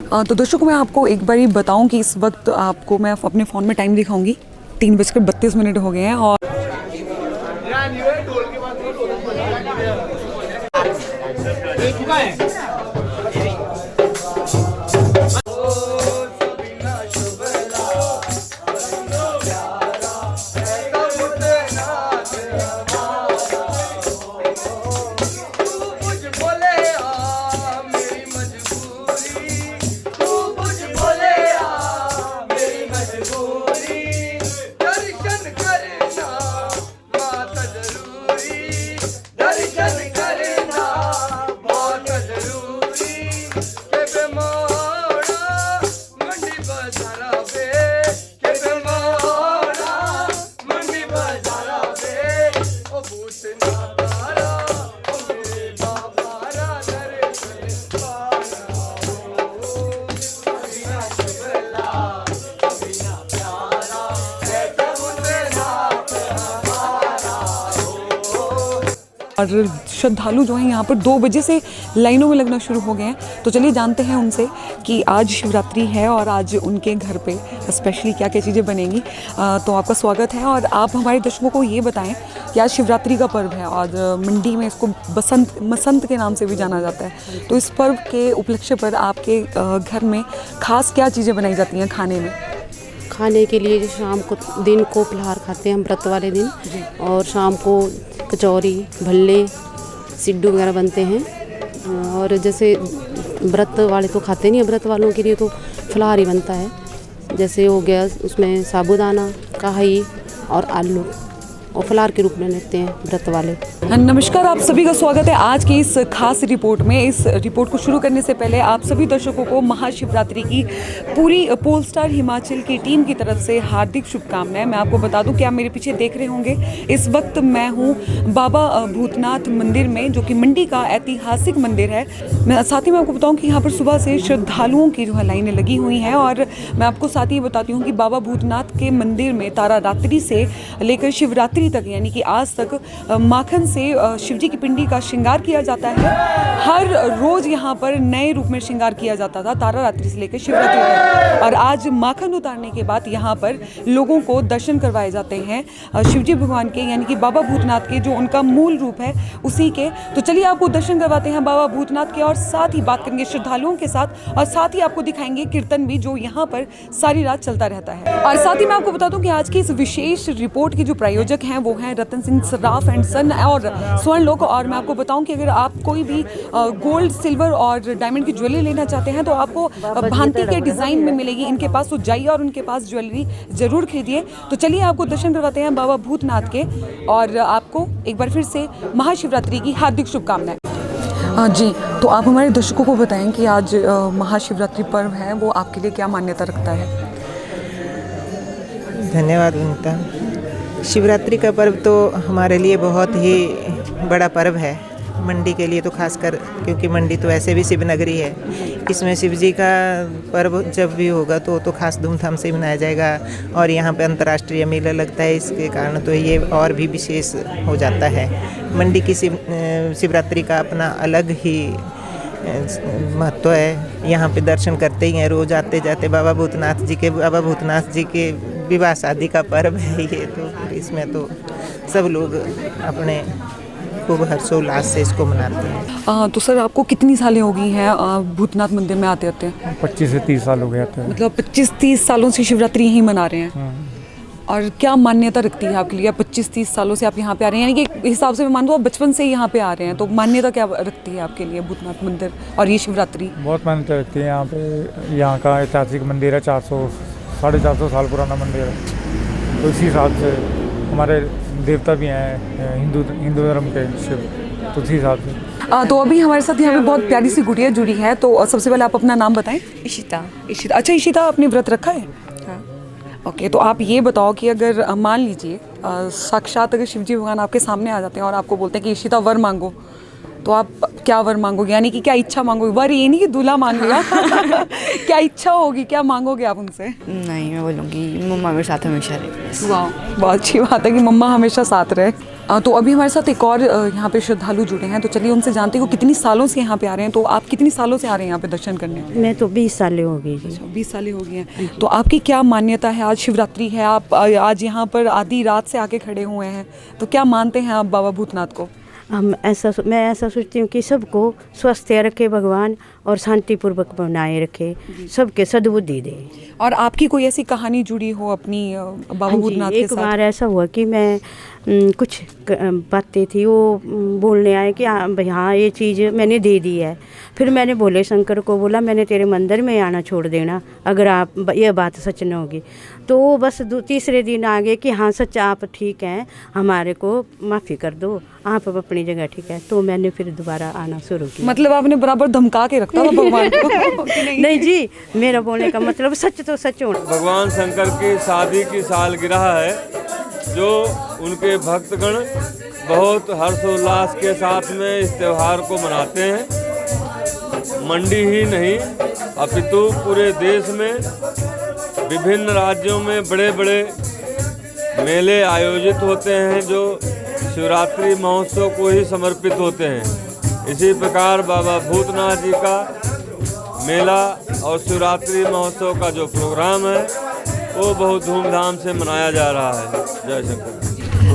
तो दर्शकों मैं आपको एक बार बताऊं कि इस वक्त आपको मैं अपने फ़ोन में टाइम दिखाऊंगी। 3:32 हो गए हैं और श्रद्धालु जो हैं यहाँ पर 2 बजे से लाइनों में लगना शुरू हो गए हैं। तो चलिए जानते हैं उनसे कि आज शिवरात्रि है और आज उनके घर पे स्पेशली क्या क्या चीज़ें बनेंगी। तो आपका स्वागत है और आप हमारे दर्शकों को ये बताएं कि आज शिवरात्रि का पर्व है और मंडी में इसको मसंत के नाम से भी जाना जाता है। तो इस पर्व के उपलक्ष्य पर आपके घर में खास क्या चीज़ें बनाई जाती हैं खाने में? खाने के लिए जो शाम को दिन को फलाहार खाते हैं हम व्रत वाले दिन, और शाम को कचौरी भल्ले सिड्डू वगैरह बनते हैं। और जैसे व्रत वाले तो खाते नहीं, व्रत वालों के लिए तो फलाहार ही बनता है। जैसे हो गया उसमें साबूदाना कढ़ाई और आलू, और फलाहार के रूप में लेते हैं व्रत वाले। नमस्कार, आप सभी का स्वागत है आज की इस खास रिपोर्ट में। इस रिपोर्ट को शुरू करने से पहले आप सभी दर्शकों को महाशिवरात्रि की पूरी पोलस्टार हिमाचल की टीम की तरफ से हार्दिक शुभकामनाएं। मैं आपको बता दूं कि आप मेरे पीछे देख रहे होंगे, इस वक्त मैं हूं बाबा भूतनाथ मंदिर में, जो कि मंडी का ऐतिहासिक मंदिर है। मैं साथ ही मैं आपको बताऊँ कि यहाँ पर सुबह से श्रद्धालुओं की जो है लाइनें लगी हुई हैं। और मैं आपको साथ ही बताती हूँ कि बाबा भूतनाथ के मंदिर में तारा रात्रि से लेकर शिवरात्रि तक, यानी कि आज तक माखन से शिवजी की पिंडी का श्रृंगार किया जाता है। हर रोज यहाँ पर नए रूप में श्रृंगार किया जाता था तारा रात्रि से लेकर शिवरात्रि तक। और आज माखन उतारने के बाद यहाँ पर लोगों को दर्शन करवाए जाते हैं शिवजी भगवान के, यानी कि बाबा भूतनाथ के, जो उनका मूल रूप है उसी के। तो चलिए आपको दर्शन करवाते हैं बाबा भूतनाथ के और साथ ही बात करेंगे श्रद्धालुओं के साथ, और साथ ही आपको दिखाएंगे कीर्तन भी जो यहाँ पर सारी रात चलता रहता है। और साथ ही मैं आपको बता दूं कि आज की इस विशेष रिपोर्ट के जो प्रायोजक हैं वो हैं रतन सिंह सराफ एंड सन और स्वर्ण लोक। और मैं आपको बताऊं कि अगर आप कोई भी गोल्ड सिल्वर और डायमंड की ज्वेलरी लेना चाहते हैं तो आपको भांति के डिज़ाइन में मिलेगी इनके पास। तो जाइए और उनके पास ज्वेलरी ज़रूर खरीदिए। तो चलिए आपको दर्शन करवाते हैं बाबा भूतनाथ के, और आपको एक बार फिर से महाशिवरात्रि की हार्दिक शुभकामनाएं। जी, तो आप हमारे दर्शकों को बताएं कि आज महाशिवरात्रि पर्व है, वो आपके लिए क्या मान्यता रखता है? धन्यवाद अनीता। शिवरात्रि का पर्व तो हमारे लिए बहुत ही बड़ा पर्व है, मंडी के लिए तो खासकर, क्योंकि मंडी तो ऐसे भी शिव नगरी है। इसमें शिव जी का पर्व जब भी होगा तो खास धूमधाम से मनाया जाएगा। और यहाँ पे अंतर्राष्ट्रीय मेला लगता है, इसके कारण तो ये और भी विशेष हो जाता है। मंडी की शिवरात्रि का अपना अलग ही महत्व है। यहाँ पे दर्शन करते ही हैं, रोज आते जाते बाबा भूतनाथ जी के विवाह शादी का पर्व है ये। तो इसमें तो सब लोग अपने खूब हर्षोल्लास से इसको मनाते हैं। तो सर आपको कितनी सालें हो गई हैं भूतनाथ मंदिर में आते आते? 25 से 30 साल हो गए थे। मतलब 25-30 सालों से शिवरात्रि यहीं मना रहे हैं। और क्या मान्यता रखती है आपके लिए? 25-30 सालों से आप यहाँ पे आ रहे हैं, यानी कि हिसाब से मैं मान दो आप बचपन से यहाँ पे आ रहे हैं, तो मान्यता क्या रखती है आपके लिए भूतनाथ मंदिर और ये शिवरात्रि? बहुत मान्यता रखती है यहाँ पे। यहाँ का ऐतिहासिक मंदिर है, 400-450 साल पुराना मंदिर है। तो इसी हिसाब से हमारे देवता भी हैं हिंदू धर्म के शिव, तो उसी हिसाब से। तो अभी हमारे साथ यहाँ पे बहुत प्यारी सी गुड़िया जुड़ी है। तो सबसे पहले आप अपना नाम बताएं। इशिता। अच्छा इशिता, आपने व्रत रखा है? हाँ। ओके, तो आप ये बताओ कि अगर मान लीजिए साक्षात अगर शिवजी भगवान आपके सामने आ जाते हैं और आपको बोलते हैं कि इशिता वर मांगो, तो आप क्या वर मांगोगे, यानी कि क्या इच्छा मांगोगे? वर ये नहीं कि दूल्हा मांगेगा क्या इच्छा होगी, क्या मांगोगे आप उनसे? नहीं, मैं बोलूँगी मम्मा मेरे साथ हमेशा रहे। वाह, बहुत अच्छी बात है कि मम्मा हमेशा साथ रहे। तो अभी हमारे साथ एक और यहाँ पे श्रद्धालु जुड़े हैं, तो चलिए उनसे जानते हैं वो कितनी सालों से यहाँ पे आ रहे हैं। तो आप कितनी सालों से आ रहे हैं यहाँ पे दर्शन करने? मैं तो 20 साल हो गई जी। 20 सालें हो गई हैं। तो आपकी क्या मान्यता है? आज शिवरात्रि है, आप आज यहाँ पर आधी रात से आके खड़े हुए हैं, तो क्या मानते हैं आप बाबा भूतनाथ को? मैं ऐसा सोचती हूँ कि सबको स्वस्थ रखे भगवान और शांतिपूर्वक बनाए रखे, सबके सद्बुद्धि दे। और आपकी कोई ऐसी कहानी जुड़ी हो अपनी बाबा हाँ जी, भूतनाथ के एक साथ? बार ऐसा हुआ कि मैं कुछ बातें थी वो बोलने आए कि हाँ ये चीज़ मैंने दे दी है। फिर मैंने भोले शंकर को बोला मैंने तेरे मंदिर में आना छोड़ देना अगर आप ये बात सच न होगी। तो वो बस तीसरे दिन आ गए कि हाँ सच आप ठीक हैं, हमारे को माफ़ी कर दो, आप अपनी जगह ठीक है। तो मैंने फिर दोबारा आना शुरू किया। मतलब आपने बराबर धमका के रखता था भगवान को कि नहीं? नहीं जी, मेरा बोलने का मतलब सच तो सच होना। भगवान शंकर की शादी की सालगिरह है जो उनके भक्तगण बहुत हर्षोल्लास के साथ में इस त्यौहार को मनाते हैं। मंडी ही नहीं अपितु पूरे देश में विभिन्न राज्यों में बड़े बड़े मेले आयोजित होते हैं जो शिवरात्रि महोत्सव को ही समर्पित होते हैं। इसी प्रकार बाबा भूतनाथ जी का मेला और शिवरात्रि महोत्सव का जो प्रोग्राम है वो बहुत धूमधाम से मनाया जा रहा है। जय शंकर।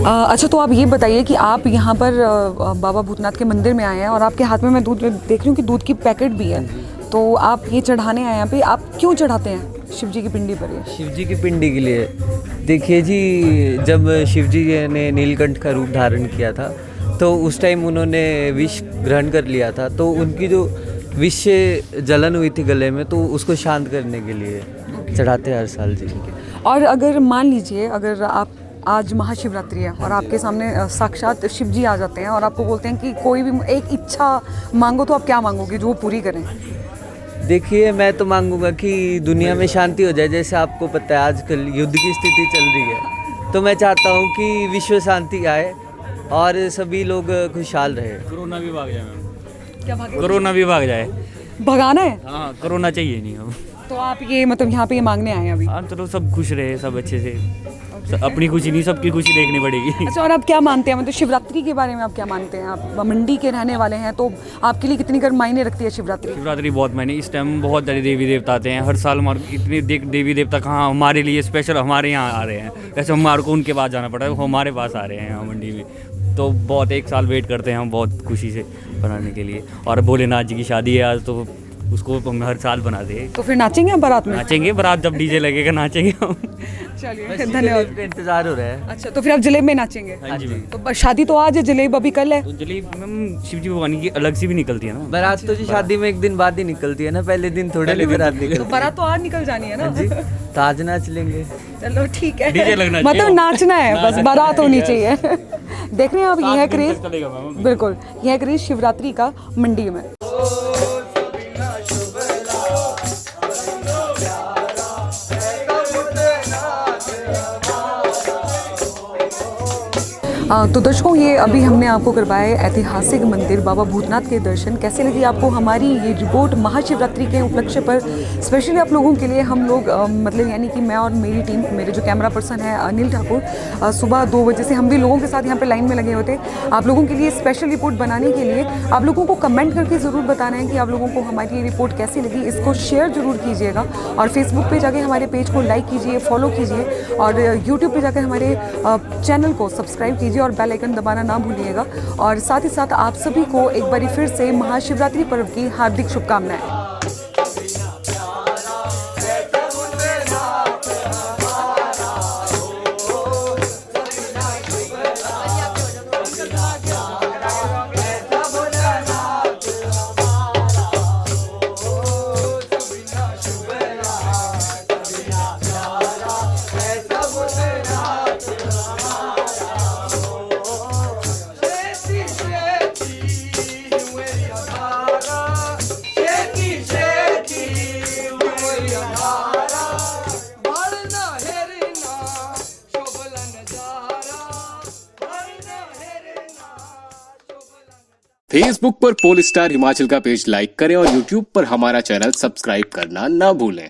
अच्छा, तो आप ये बताइए कि आप यहाँ पर बाबा भूतनाथ के मंदिर में आए हैं और आपके हाथ में मैं दूध देख रही हूँ कि दूध की पैकेट भी है, तो आप ये चढ़ाने आए यहाँ पे, आप क्यों चढ़ाते हैं शिव जी की पिंडी पर? ये शिव जी की पिंडी के लिए देखिए जी, जब शिव जी ने नीलकंठ का रूप धारण किया था तो उस टाइम उन्होंने विष ग्रहण कर लिया था, तो उनकी जो विष से जलन हुई थी गले में, तो उसको शांत करने के लिए चढ़ाते हैं हर साल जी। और अगर मान लीजिए अगर आप आज महाशिवरात्रि है और आपके सामने साक्षात शिव जी आ जाते हैं और आपको बोलते हैं कि कोई भी एक इच्छा मांगो, तो आप क्या मांगोगे जो वो पूरी करें? देखिए, मैं तो मांगूंगा कि दुनिया में शांति हो जाए। जैसे आपको पता है आजकल युद्ध की स्थिति चल रही है, तो मैं चाहता हूँ कि विश्व शांति आए और सभी लोग खुशहाल रहे। कोरोना भी भाग जाए मैम, क्या भागे? कोरोना भी भाग जाए। भगाना है? हाँ, कोरोना चाहिए नहीं अब। तो आप ये मतलब यहाँ पे ये मांगने आए हैं अभी? हाँ, चलो सब खुश रहे, सब अच्छे से। अपनी खुशी नहीं, सबकी खुशी देखनी पड़ेगी। अच्छा, और आप क्या मानते हैं, मतलब शिवरात्रि के बारे में आप क्या मानते हैं? आप मंडी के रहने वाले हैं, तो आपके लिए कितनी मायने रखती है शिवरात्रि? शिवरात्रि बहुत मायने, इस टाइम बहुत सारे देवी देवता आते हैं हर साल। हमारे इतने देवी देवता कहाँ हमारे लिए स्पेशल हमारे यहाँ आ रहे हैं, वैसे हमारे को उनके पास जाना पड़ता है, वो हमारे पास आ रहे हैं यहाँ मंडी में। तो बहुत एक साल वेट करते हैं हम बहुत खुशी से बनाने के लिए। और भोलेनाथ जी की शादी है आज, तो उसको हम हर साल बनाते हैं। तो फिर नाचेंगे हम बारात में? नाचेंगे बारात, जब डीजे लगेगा नाचेंगे हम। चलिए, धन्यवाद। का इंतजार हो रहा है। अच्छा, तो फिर आप जलेब में नाचेंगे? हाँ जी मैम। तो शादी तो आज है, जलेब अभी कल है। तो जलेब मैम शिव जी भगवान की अलग से भी निकलती है ना। बारात तो जी शादी में एक दिन बाद ही निकलती है ना, पहले दिन थोड़े लेकर रात निकलती तो बारात तो आज निकल जानी है ना जी। तो आज नाच लेंगे। चलो ठीक है, डीजे लगना चाहिए। मतलब नाचना है बस, बारात होनी चाहिए। देख रहे हैं आप, ये है क्रेज, चलेगा मैम। बिल्कुल ये है क्रेज शिवरात्रि का मंडी में। तो दर्शकों, ये अभी हमने आपको करवाए ऐतिहासिक मंदिर बाबा भूतनाथ के दर्शन। कैसे लगी आपको हमारी ये रिपोर्ट महाशिवरात्रि के उपलक्ष्य पर? स्पेशली आप लोगों के लिए हम लोग मतलब यानी कि मैं और मेरी टीम, मेरे जो कैमरा पर्सन है अनिल ठाकुर, सुबह 2 बजे से हम भी लोगों के साथ यहाँ पे लाइन में लगे होते आप लोगों के लिए स्पेशल रिपोर्ट बनाने के लिए। आप लोगों को कमेंट करके ज़रूर बताना है कि आप लोगों को हमारी ये रिपोर्ट कैसी लगी। इसको शेयर ज़रूर कीजिएगा और फेसबुक पे जाके हमारे पेज को लाइक कीजिए, फॉलो कीजिए और यूट्यूब पे जाकर हमारे चैनल को सब्सक्राइब कीजिए और बेल आइकन दबाना ना भूलिएगा। और साथ ही साथ आप सभी को एक बार फिर से महाशिवरात्रि पर्व की हार्दिक शुभकामनाएं। Check फेसबुक पर पोल स्टार हिमाचल का पेज लाइक करें और यूट्यूब पर हमारा चैनल सब्सक्राइब करना ना भूलें।